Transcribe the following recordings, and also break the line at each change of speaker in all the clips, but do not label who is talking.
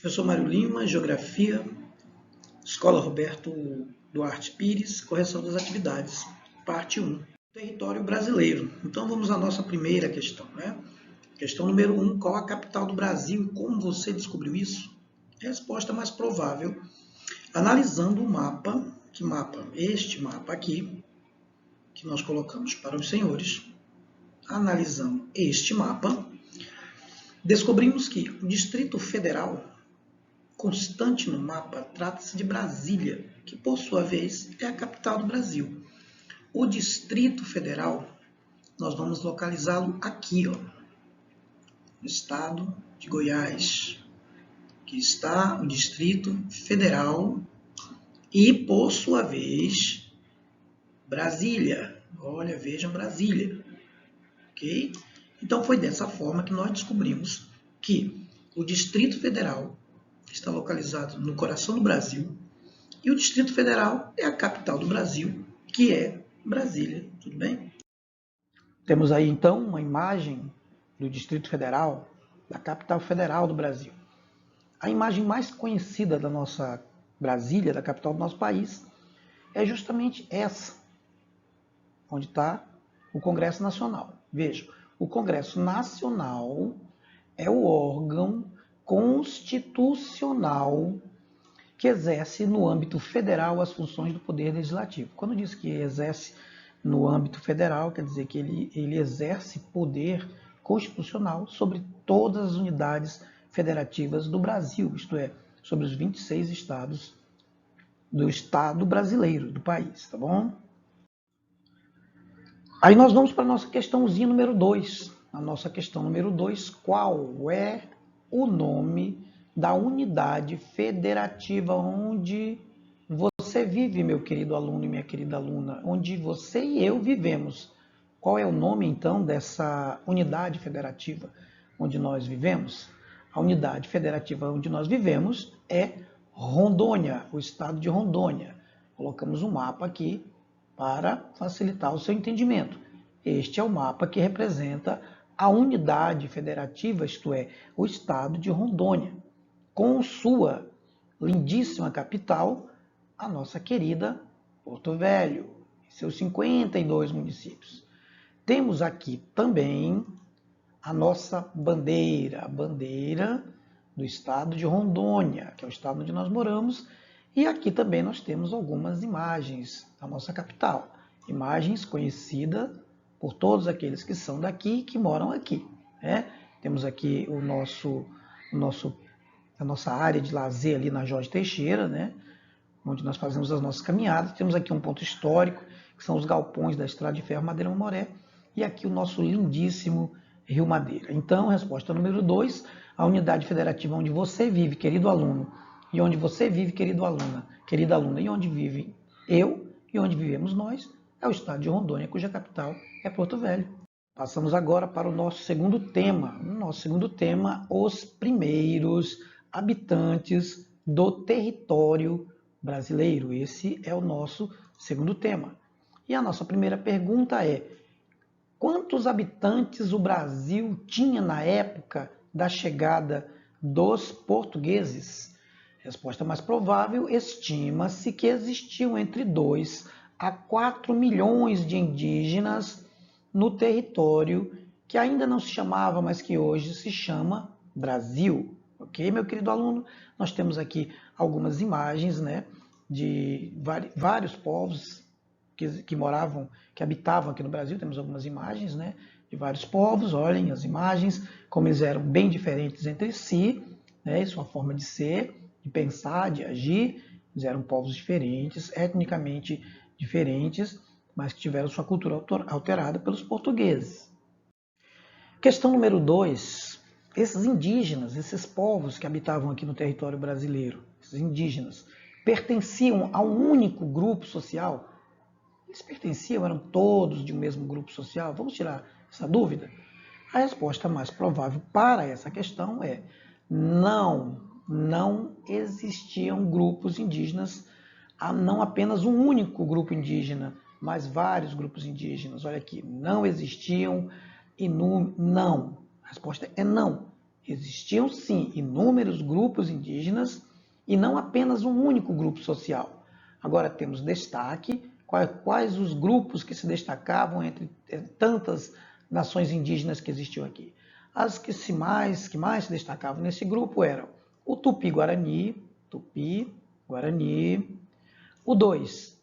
Professor Mário Lima, Geografia, Escola Roberto Duarte Pires, Correção das Atividades, parte 1. Território brasileiro. Então vamos à nossa primeira questão, né? Questão número 1, qual a capital do Brasil e como você descobriu isso? Resposta mais provável, analisando o mapa, que mapa? Este mapa aqui, que nós colocamos para os senhores. Analisando este mapa, descobrimos que o Distrito Federal, constante no mapa, trata-se de Brasília, que por sua vez é a capital do Brasil. O Distrito Federal, nós vamos localizá-lo aqui, ó, no estado de Goiás, que está o Distrito Federal e, por sua vez, Brasília. Olha, vejam Brasília. Ok? Então, foi dessa forma que nós descobrimos que o Distrito Federal está localizado no coração do Brasil e o Distrito Federal é a capital do Brasil, que é Brasília. Tudo bem? Temos aí, então, uma imagem do Distrito Federal, da capital federal do Brasil. A imagem mais conhecida da nossa Brasília, da capital do nosso país, é justamente essa, onde está o Congresso Nacional. Veja, o Congresso Nacional é o órgão constitucional que exerce no âmbito federal as funções do Poder Legislativo. Quando diz que exerce no âmbito federal, quer dizer que ele exerce poder constitucional sobre todas as unidades federativas do Brasil, isto é, sobre os 26 estados do Estado brasileiro, do país, tá bom? Aí nós vamos para a nossa questãozinha número 2. A nossa questão número 2, qual é o nome da unidade federativa onde você vive, meu querido aluno e minha querida aluna, onde você e eu vivemos? Qual é o nome, então, dessa unidade federativa onde nós vivemos? A unidade federativa onde nós vivemos é Rondônia, o estado de Rondônia. Colocamos um mapa aqui para facilitar o seu entendimento. Este é o mapa que representa a unidade federativa, isto é, o estado de Rondônia, com sua lindíssima capital, a nossa querida Porto Velho, e seus 52 municípios. Temos aqui também a nossa bandeira, a bandeira do estado de Rondônia, que é o estado onde nós moramos, e aqui também nós temos algumas imagens da nossa capital, imagens conhecidas por todos aqueles que são daqui e que moram aqui, né? Temos aqui a nossa área de lazer ali na Jorge Teixeira, né? Onde nós fazemos as nossas caminhadas. Temos aqui um ponto histórico, que são os galpões da Estrada de Ferro Madeira Mamoré, e aqui o nosso lindíssimo Rio Madeira. Então, resposta número 2, a unidade federativa onde você vive, querido aluno, e onde você vive, querida aluna, e onde vive eu e onde vivemos nós, é o estado de Rondônia, cuja capital é Porto Velho. Passamos agora para o nosso segundo tema. No nosso segundo tema, os primeiros habitantes do território brasileiro. Esse é o nosso segundo tema. E a nossa primeira pergunta é: quantos habitantes o Brasil tinha na época da chegada dos portugueses? Resposta mais provável, estima-se que existiam entre 2 a 4 milhões de indígenas no território que ainda não se chamava, mas que hoje se chama Brasil. Ok, meu querido aluno? Nós temos aqui algumas imagens, né, de vários povos que moravam, que habitavam aqui no Brasil. Temos algumas imagens, né, de vários povos. Olhem as imagens, como eles eram bem diferentes entre si, né, sua forma de ser, de pensar, de agir. Eles eram povos diferentes, etnicamente diferentes, mas que tiveram sua cultura alterada pelos portugueses. Questão número 2. Esses indígenas, esses povos que habitavam aqui no território brasileiro, esses indígenas, pertenciam a um único grupo social? Eles pertenciam, eram todos de um mesmo grupo social? Vamos tirar essa dúvida? A resposta mais provável para essa questão é não existiam grupos indígenas, não apenas um único grupo indígena, mas vários grupos indígenas. Olha aqui, não existiam não. A resposta é não. Existiam, sim, inúmeros grupos indígenas e não apenas um único grupo social. Agora temos destaque, quais os grupos que se destacavam entre tantas nações indígenas que existiam aqui. As que mais se destacavam nesse grupo eram o Tupi-Guarani, o 2,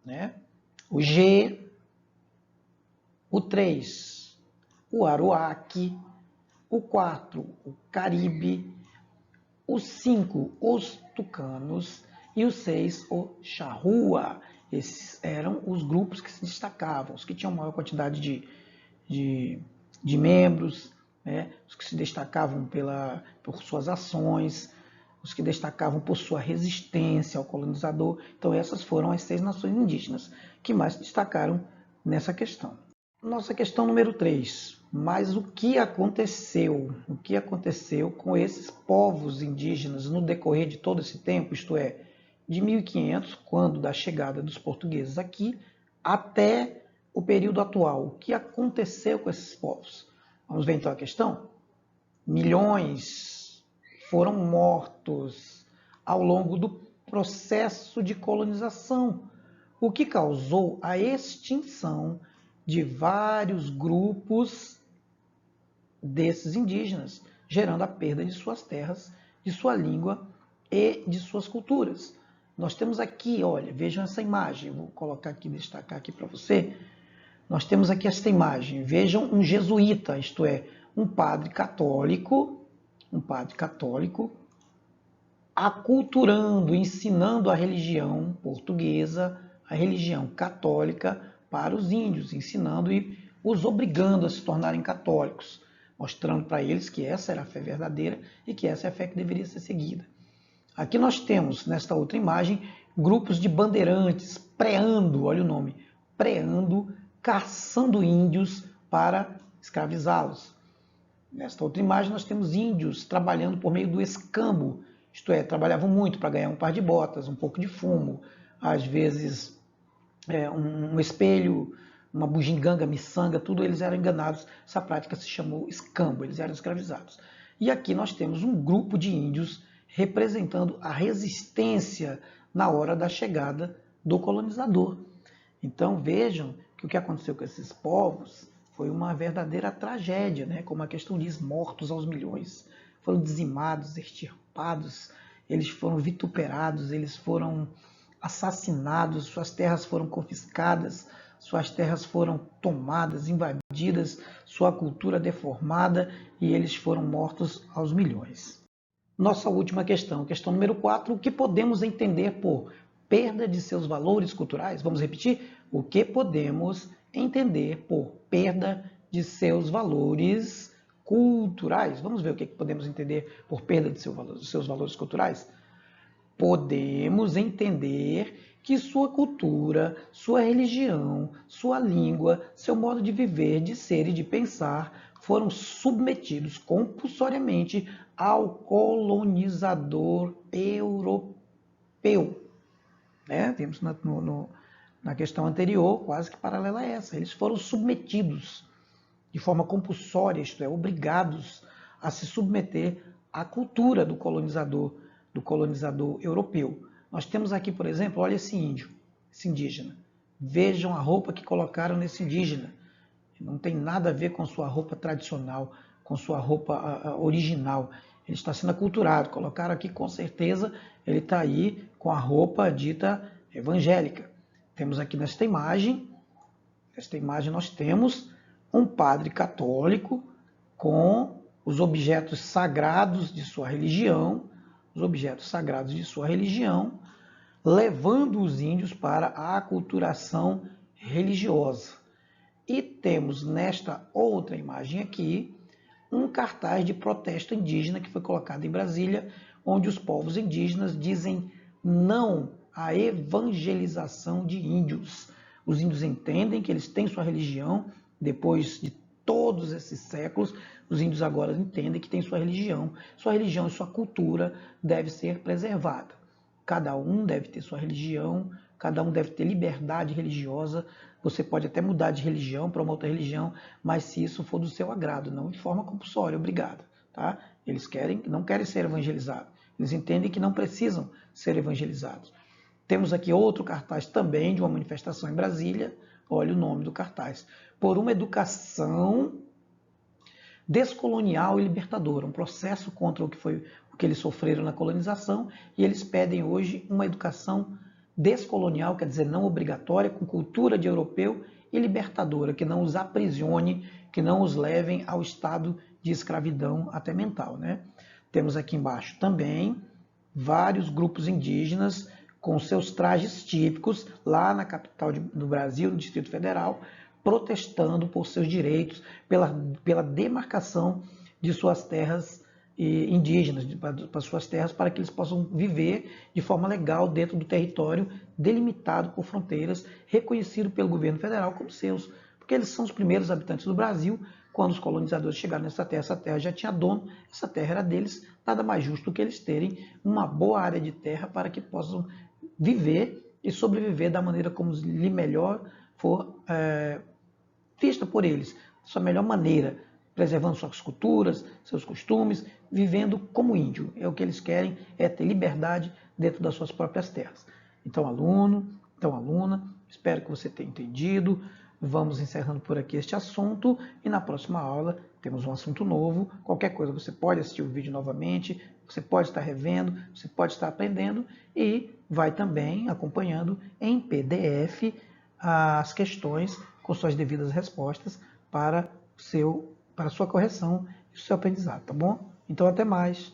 né? O G, o 3, o Aruaque, o 4, o Caribe, o 5, os Tucanos e o 6, o Charrua. Esses eram os grupos que se destacavam, os que tinham maior quantidade de membros, né? Os que se destacavam por suas ações, os que destacavam por sua resistência ao colonizador. Então essas foram as 6 nações indígenas que mais se destacaram nessa questão. Nossa questão número 3. Mas o que aconteceu? O que aconteceu com esses povos indígenas no decorrer de todo esse tempo, isto é, de 1500, quando da chegada dos portugueses aqui, até o período atual? O que aconteceu com esses povos? Vamos ver então a questão? Milhões foram mortos ao longo do processo de colonização, o que causou a extinção de vários grupos desses indígenas, gerando a perda de suas terras, de sua língua e de suas culturas. Nós temos aqui, olha, vejam essa imagem, vou colocar aqui, destacar aqui para você. Nós temos aqui esta imagem, vejam um jesuíta, isto é, um padre católico aculturando, ensinando a religião portuguesa, a religião católica para os índios, ensinando e os obrigando a se tornarem católicos, mostrando para eles que essa era a fé verdadeira e que essa é a fé que deveria ser seguida. Aqui nós temos, nesta outra imagem, grupos de bandeirantes preando, olha o nome, preando, caçando índios para escravizá-los. Nesta outra imagem nós temos índios trabalhando por meio do escambo, isto é, trabalhavam muito para ganhar um par de botas, um pouco de fumo, às vezes um espelho, uma bugiganga, miçanga, tudo eles eram enganados. Essa prática se chamou escambo, eles eram escravizados. E aqui nós temos um grupo de índios representando a resistência na hora da chegada do colonizador. Então vejam que o que aconteceu com esses povos foi uma verdadeira tragédia, né? Como a questão diz, mortos aos milhões. Foram dizimados, extirpados, eles foram vituperados, eles foram assassinados, suas terras foram confiscadas, suas terras foram tomadas, invadidas, sua cultura deformada e eles foram mortos aos milhões. Nossa última questão número 4, o que podemos entender por perda de seus valores culturais? Vamos repetir? O que podemos entender por perda de seus valores culturais? Vamos ver o que podemos entender por perda de seus valores culturais? Podemos entender que sua cultura, sua religião, sua língua, seu modo de viver, de ser e de pensar foram submetidos compulsoriamente ao colonizador europeu. Né? Vimos na questão anterior, quase que paralela a essa. Eles foram submetidos de forma compulsória, isto é, obrigados a se submeter à cultura do colonizador europeu. Nós temos aqui, por exemplo, olha esse índio, esse indígena. Vejam a roupa que colocaram nesse indígena. Não tem nada a ver com sua roupa tradicional, com sua roupa original. Ele está sendo aculturado. Colocaram aqui, com certeza, ele está aí com a roupa dita evangélica. Temos aqui nesta imagem nós temos um padre católico com os objetos sagrados de sua religião, levando os índios para a aculturação religiosa. E temos nesta outra imagem aqui um cartaz de protesto indígena que foi colocado em Brasília, onde os povos indígenas dizem não à evangelização de índios. Os índios entendem que eles têm sua religião, depois de todos esses séculos, os índios agora entendem que têm sua religião e sua cultura deve ser preservada. Cada um deve ter sua religião, cada um deve ter liberdade religiosa. Você pode até mudar de religião para uma outra religião, mas se isso for do seu agrado, não de forma compulsória, obrigado. tá? Eles não querem ser evangelizados. Eles entendem que não precisam ser evangelizados. Temos aqui outro cartaz também de uma manifestação em Brasília. Olha o nome do cartaz. Por uma educação descolonial e libertadora, um processo contra o que eles sofreram na colonização, e eles pedem hoje uma educação descolonial, quer dizer, não obrigatória, com cultura de europeu e libertadora, que não os aprisione, que não os levem ao estado de escravidão até mental, né? Temos aqui embaixo também vários grupos indígenas com seus trajes típicos lá na capital do Brasil, no Distrito Federal, protestando por seus direitos, pela demarcação de suas terras indígenas, para suas terras, para que eles possam viver de forma legal dentro do território delimitado por fronteiras, reconhecido pelo governo federal como seus, porque eles são os primeiros habitantes do Brasil. Quando os colonizadores chegaram nessa terra já tinha dono, essa terra era deles, nada mais justo do que eles terem uma boa área de terra para que possam viver e sobreviver da maneira como lhe melhor for vista por eles, sua melhor maneira, preservando suas culturas, seus costumes, vivendo como índio. É o que eles querem, é ter liberdade dentro das suas próprias terras. Então, aluno, então aluna, espero que você tenha entendido. Vamos encerrando por aqui este assunto e na próxima aula temos um assunto novo. Qualquer coisa você pode assistir o vídeo novamente, você pode estar revendo, você pode estar aprendendo e vai também acompanhando em PDF as questões com suas devidas respostas para a sua correção e o seu aprendizado, tá bom? Então até mais.